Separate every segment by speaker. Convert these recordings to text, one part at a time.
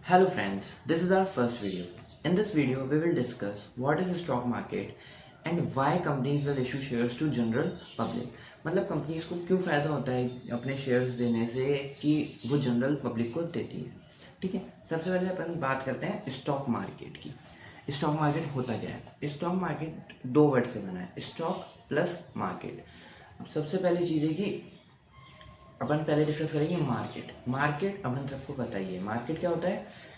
Speaker 1: Hello friends, this is our first video. In this video, we will discuss what is the stock market and why companies will issue shares to general public. मतलब companies को क्यों फ़ायदा होता है अपने shares देने से कि वो जनरल पब्लिक को देती है। ठीक है, सबसे पहले अपन बात करते हैं स्टॉक मार्केट की। स्टॉक मार्केट होता क्या है? स्टॉक मार्केट दो वर्ड से बना है, स्टॉक प्लस मार्केट। अब सबसे पहली चीज़ है कि अपन पहले डिस्कस करेंगे मार्केट। मार्केट अपन सबको पता ही है, मार्केट क्या होता है।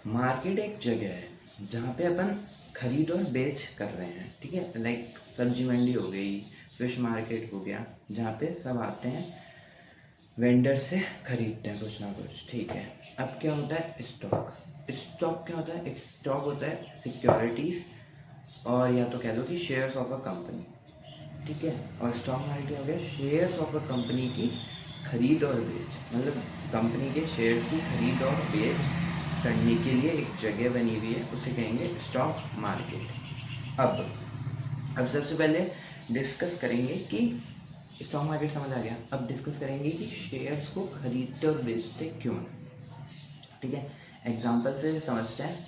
Speaker 1: मार्केट एक जगह है जहाँ पे अपन खरीद और बेच कर रहे हैं। ठीक है, लाइक सब्जी मंडी हो गई, फिश मार्केट हो गया, जहाँ पे सब आते हैं वेंडर से खरीदते हैं कुछ ना कुछ। ठीक है, अब क्या होता है स्टॉक। स्टॉक क्या होता है? एक स्टॉक होता है सिक्योरिटीज़ और या तो कह लो कि शेयर्स ऑफ अ कंपनी। ठीक है, और स्टॉक मार्केट हो गया शेयर्स ऑफ अ कंपनी की खरीद और बेच। मतलब कंपनी के शेयर्स की खरीद और बेच करने के लिए एक जगह बनी हुई है, उसे कहेंगे स्टॉक मार्केट। अब सबसे पहले डिस्कस करेंगे कि स्टॉक मार्केट समझ आ गया। अब डिस्कस करेंगे कि शेयर्स को खरीदते और बेचते क्यों हैं। ठीक है, एग्जांपल से समझते हैं।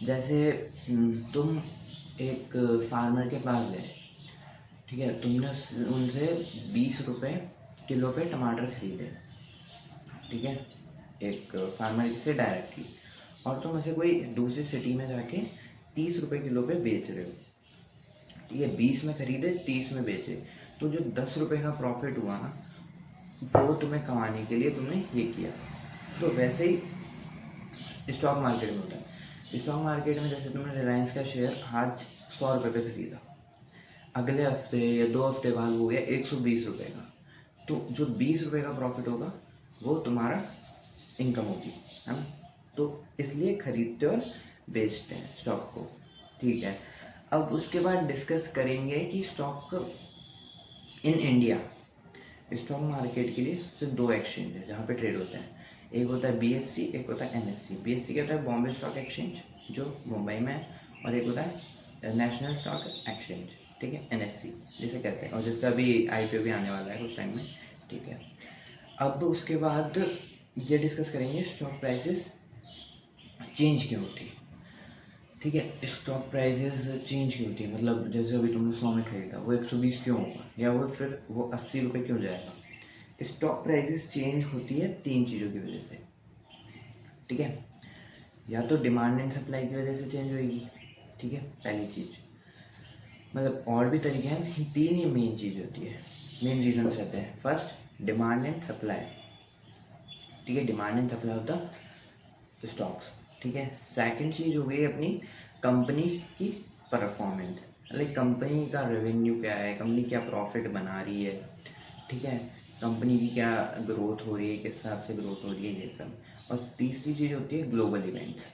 Speaker 1: जैसे तुम एक फार्मर के पास गए। ठीक है, तुमने उनसे 20 रुपये किलो पे टमाटर खरीदे। ठीक है, एक फार्मर से डायरेक्टली, और तुम ऐसे कोई दूसरी सिटी में जाके 30 रुपये किलो पे बेच रहे हो। ठीक है, 20 में खरीदे, 30 में बेचे, तो जो 10 रुपये का प्रॉफिट हुआ ना, वो तुम्हें कमाने के लिए तुमने ये किया। तो वैसे ही स्टॉक मार्केट में होता है। स्टॉक मार्केट में जैसे तुमने रिलायंस का शेयर आज 100 रुपये पे खरीदा, अगले हफ्ते या 2 हफ्ते बाद हो गया 120 रुपये का, तो जो 20 रुपये का प्रॉफिट होगा वो तुम्हारा इनकम होगी, है ना। तो इसलिए खरीदते और बेचते हैं स्टॉक को। ठीक है, अब उसके बाद डिस्कस करेंगे कि stock in India. Stock market के लिए सिर्फ दो एक्सचेंज है जहाँ पे ट्रेड होता है। एक होता है बीएससी, एक होता है एनएससी। बीएससी क्या होता है? बॉम्बे स्टॉक एक्सचेंज, जो मुंबई में है, और एक होता है नेशनल स्टॉक एक्सचेंज। ठीक है, एनएससी जिसे कहते हैं, और जिसका भी आईपीओ भी आने वाला है कुछ टाइम में। ठीक है, अब उसके बाद ये डिस्कस करेंगे स्टॉक प्राइसेस चेंज क्यों होती है। ठीक है, स्टॉक प्राइसेस चेंज क्यों होती है, मतलब जैसे अभी तुमने 100 में खरीदा, वो 120 क्यों होगा, या वो फिर वो 80 रुपये क्यों जाएगा। स्टॉक प्राइसेस चेंज होती है तीन चीज़ों की वजह से। ठीक है, या तो डिमांड एंड सप्लाई की वजह से चेंज होगी। ठीक है, पहली चीज़। मतलब और भी तरीके हैं, तीन ये मेन चीज़ होती है, मेन रीजंस रहते हैं। First, demand and supply. ठीक है, डिमांड एंड सप्लाई होता स्टॉक्स। ठीक है, सेकंड चीज़ हो गई अपनी कंपनी की परफॉर्मेंस। लाइक कंपनी का रेवेन्यू क्या है, कंपनी क्या प्रॉफिट बना रही है। ठीक है, कंपनी की क्या ग्रोथ हो रही है, किस हिसाब से ग्रोथ हो रही है, ये सब। और तीसरी चीज़ होती है ग्लोबल इवेंट्स।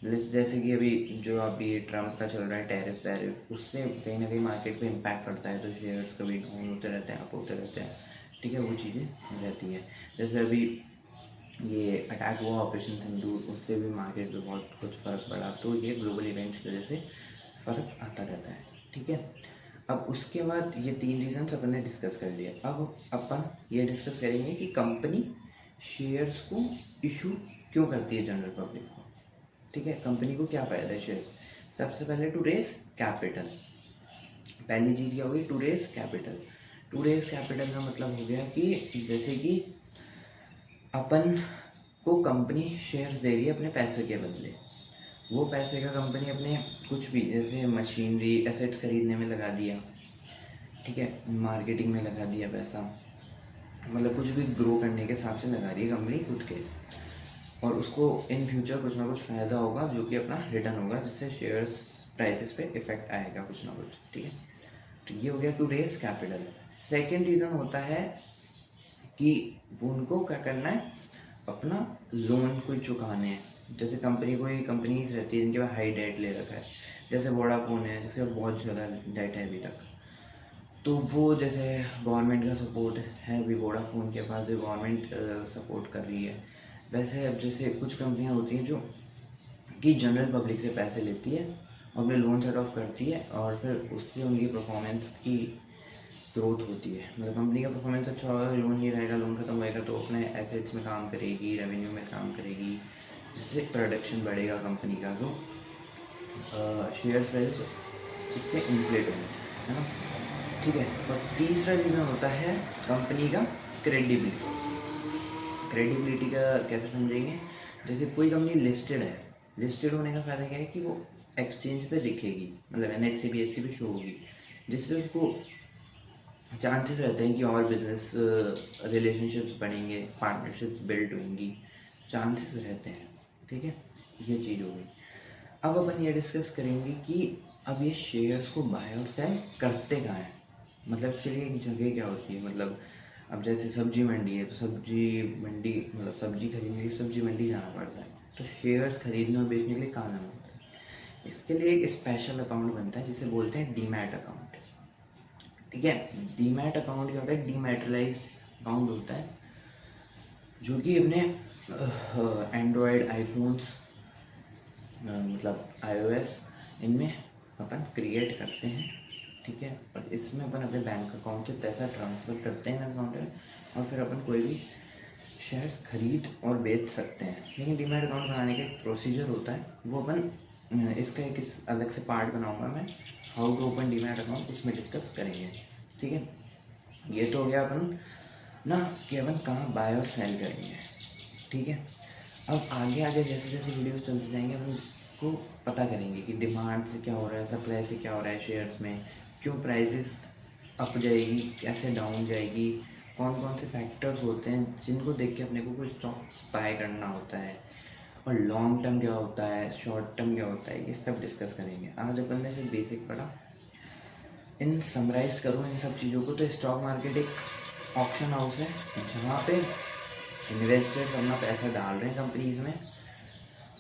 Speaker 1: जैसे कि अभी ट्रम्प का चल रहा है टैरिफ वैरिफ, उससे कहीं ना कहीं मार्केट पे इम्पैक्ट पड़ता है, तो शेयर्स कभी डाउन होते रहते हैं, अप होते रहते हैं। ठीक है, वो चीज़ें रहती हैं। जैसे अभी ये अटैक हुआ ऑपरेशन सिंदूर, उससे भी मार्केट पे बहुत कुछ फ़र्क पड़ा। तो ये ग्लोबल इवेंट्स की वजह से फ़र्क आता रहता है। ठीक है, अब उसके बाद ये तीन रीजंस अपन ने डिस्कस कर लिए। अब अपन ये डिस्कस करेंगे कि कंपनी शेयर्स को इशू क्यों करती है जनरल पब्लिक को। ठीक है, कंपनी को क्या फ़ायदा है शेयर्स। सबसे पहले टू रेस कैपिटल। पहली चीज़ क्या होगी? To raise capital. To raise capital का मतलब हो गया कि जैसे कि अपन को कंपनी शेयर्स दे रही है अपने पैसे के बदले। वो पैसे का कंपनी अपने कुछ भी जैसे मशीनरी एसेट्स खरीदने में लगा दिया। ठीक है, मार्केटिंग में लगा दिया पैसा, मतलब कुछ भी ग्रो करने के हिसाब से लगा रही है कंपनी खुद के, और उसको इन फ्यूचर कुछ ना कुछ फ़ायदा होगा जो कि अपना रिटर्न होगा, जिससे शेयर्स प्राइसेस पे इफेक्ट आएगा कुछ ना कुछ। ठीक है, तो ये हो गया to raise capital. Second reason होता है कि उनको क्या करना है, अपना लोन कोई चुकाने हैं। जैसे कोई कंपनीज रहती है जिनके पास हाई डेट ले रखा है, जैसे वोडाफोन है जिसका बहुत ज़्यादा डेट है अभी तक। तो वो जैसे गवर्नमेंट का सपोर्ट है अभी वोडाफोन के पास, जो गवर्नमेंट सपोर्ट कर रही है। वैसे अब जैसे कुछ कंपनियां होती हैं जो कि जनरल पब्लिक से पैसे लेती है और अपने लोन सेट ऑफ करती है, और फिर उससे उनकी परफॉर्मेंस की ग्रोथ होती है। मतलब कंपनी का परफॉर्मेंस अच्छा होगा, लोन नहीं रहेगा, लोन खत्म होएगा, तो अपने एसेट्स में काम करेगी, रेवेन्यू में काम करेगी, जिससे प्रोडक्शन बढ़ेगा कंपनी का, तो शेयर्स प्राइस उससे इन्फ्लेट होंगे, है ना। ठीक है। और तीसरा रीज़न होता है कंपनी का क्रेडिबिलिटी। क्रेडिबिलिटी का कैसे समझेंगे? जैसे कोई कंपनी लिस्टेड है, लिस्टेड होने का फ़ायदा क्या है कि वो एक्सचेंज पे दिखेगी, मतलब NSE BSE पे शो होगी, जिससे उसको चांसेस रहते हैं कि और बिजनेस रिलेशनशिप्स बनेंगे, पार्टनरशिप्स बिल्ड होंगी, चांसेस रहते हैं। ठीक है, ये चीज़ हो गई। अब अपन ये डिस्कस करेंगे कि अब ये शेयर्स को बाय और सेल करते कहाँ हैं, मतलब इसके लिए एक जगह क्या होती है। मतलब अब जैसे सब्जी मंडी है, तो सब्जी मंडी मतलब सब्जी खरीदने के लिए सब्जी मंडी जाना पड़ता है, तो शेयर्स खरीदने और बेचने के लिए कहाँ जाना पड़ता है? इसके लिए एक स्पेशल अकाउंट बनता है जिसे बोलते हैं डीमैट अकाउंट। ठीक है। डीमैट अकाउंट क्या होता है? डीमैटलाइज्ड अकाउंट होता है, जो कि अपने एंड्रॉयड, आईफोन्स, मतलब iOS, इनमें अपन क्रिएट करते हैं। ठीक है। और इसमें अपन अपने बैंक अकाउंट से पैसा ट्रांसफ़र करते हैं अकाउंट में, और फिर अपन कोई भी शेयर्स खरीद और बेच सकते हैं। लेकिन डीमैट अकाउंट बनाने का एक प्रोसीजर होता है, वो अपन इसका एक अलग से पार्ट बनाऊंगा मैं, how to open demat account, उसमें डिस्कस करेंगे। ठीक है। ये तो हो गया अपन ना कि अपन कहाँ बाय और सेल करेंगे। ठीक है। अब आगे आगे जैसे जैसे वीडियोस चलते जाएंगे अपन को पता करेंगे कि डिमांड से क्या हो रहा है, सप्लाई से क्या हो रहा है शेयर्स में, क्यों प्राइसेस अप जाएगी, कैसे डाउन जाएगी, कौन कौन से फैक्टर्स होते हैं जिनको देख के अपने को कोई स्टॉक बाय करना होता है, और लॉन्ग टर्म क्या होता है, शॉर्ट टर्म क्या होता है, ये सब डिस्कस करेंगे। आज अपन ने सिर्फ बेसिक पढ़ा। इन समराइज करूँ इन सब चीज़ों को, तो स्टॉक मार्केट एक ऑप्शन हाउस है जहाँ पे इन्वेस्टर्स अपना पैसा डाल रहे हैं कंपनीज में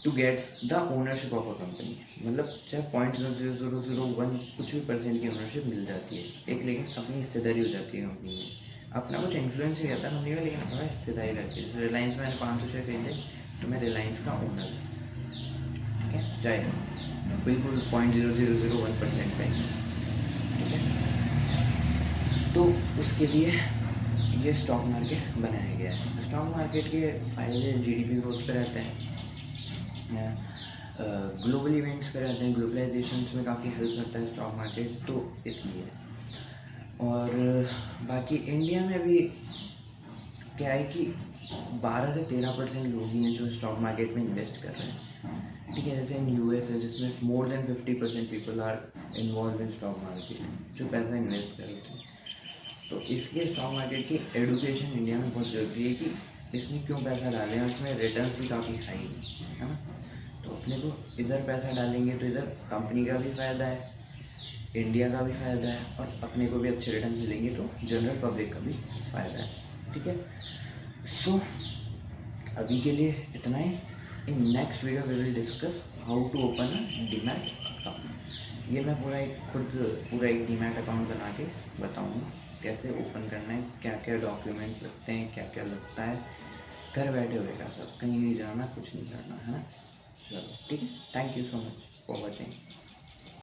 Speaker 1: to gets the ownership of a company. मतलब चाहे 0.0001 कुछ भी % की ओनरशिप मिल जाती है एक, लेकिन अपनी हिस्सेदारी हो जाती है कंपनी में। अपना कुछ इन्फ्लुएंस नहीं रहता कंपनी में, लेकिन अपना हिस्सेदारी रहती है। जैसे रिलायंस में मैंने 500 शेयर खरीदे, तो मैं रिलायंस का ओनर हूँ। ठीक है, चाहे बिल्कुल 0.0001% पे। ठीक है। तो उसके लिए ये स्टॉक मार्केट बनाया गया है। स्टॉक मार्केट के फायदे GDP ग्रोथ पे रहते हैं, ग्लोबल इवेंट्स पे रहते हैं, ग्लोबलाइजेशन में काफ़ी हेल्प करता है स्टॉक मार्केट, तो इसलिए। और बाकी इंडिया में भी क्या है कि 12 से 13% लोग ही हैं जो स्टॉक मार्केट में इन्वेस्ट कर रहे हैं। ठीक है। जैसे इन US है, जिसमें more than 50% people are involve in stock market, जो पैसा इन्वेस्ट कर रहे हैं। तो इसलिए स्टॉक मार्केट की एडुकेशन इंडिया में बहुत ज़रूरी है कि इसमें क्यों पैसा डालें, और इसमें रिटर्न्स भी काफ़ी हाई है ना। तो अपने को इधर पैसा डालेंगे तो इधर कंपनी का भी फ़ायदा है, इंडिया का भी फ़ायदा है, और अपने को भी अच्छे रिटर्न मिलेंगे तो जनरल पब्लिक का भी फ़ायदा है। ठीक है। सो अभी के लिए इतना ही। In next video we will discuss how to open a demat account. ये मैं पूरा एक डीमैट अकाउंट बना के बताऊँगा कैसे ओपन करना है, क्या क्या डॉक्यूमेंट्स लगते हैं, क्या क्या लगता है। घर बैठे होएगा सब, कहीं नहीं जाना, कुछ नहीं करना, है ना। चलो ठीक है। Thank you so much for watching.